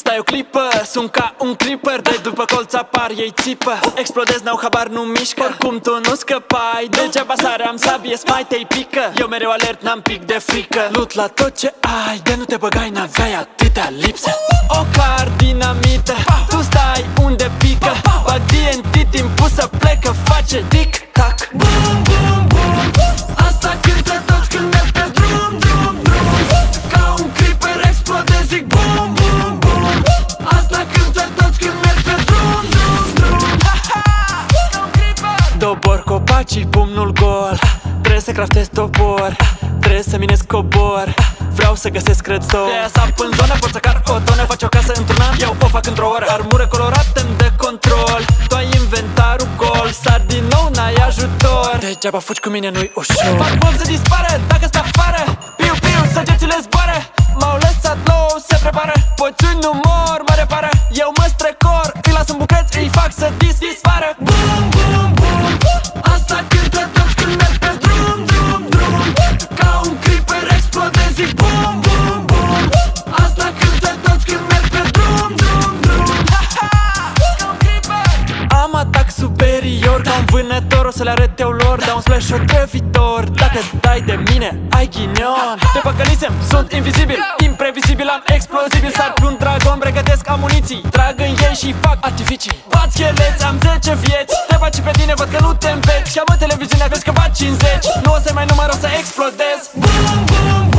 Stai o clipă, sunt ca un creeper. De după colț apar, ei țipă. Explodez, n-au habar, nu mișcă. Oricum tu nu scăpai, degeaba sare, am sabie, smai, te-i pică. Eu mereu alert, n-am pic de frică. Lut la tot ce ai, de nu te băgai, n-aveai atâtea lipse. O car dinamită, tu stai unde pică. Bag DNT, timpul să plecă, face tic-tac. Bum, bum, bum, asta cântă toți când merg pe drum, drum, drum. Ca un creeper explodez, zic bum, bum, bum. Asta cântă toți când merg pe drum, drum, drum. Dobor copacii, pumnul gol. Trebuie să craftez topor, trebuie să minez cobor. Vreau să găsesc redstone. De-aia sap în zonă, pot să car o tonă. Faci o casă într-un an, eu o fac într-o oră. Armură colorată îmi dă control. Tu ai inventarul gol, sar din nou, n-ai ajutor. Degeaba fugi cu mine, nu-i ușor. Fac mob să dispară, dacă sta afară. Piu, piu, săgețile zboară. M-au lăsat low, se prepară. Poțiuni nu mor, mă repară. Eu mă strecor, îi las în bucăți, îi fac să dispară. Bum, bum, bum, asta cântă toți când merg pe drum, drum, drum. Ca un creeper explodez, zic bum, bum, bum. Asta cântă toți când merg pe drum, drum, drum. Am atac superior, ca un vânător, o să le arăt eu lor. Dau un splash otrăvitor, dacă dai de mine, ai ghinion. Te păcălisem, sunt invizibil, imprevizibil, am explozibil. Sar pe un dragon, pregătesc amuniții, trag în ei și fac artificii. Bat scheleți, am 10 vieți, te baci pe tine, văd că nu te înveți. Cheamă televiziunea, vezi că bat 50. Nu o să mai număr, o să explodez. Bum, bum, bum.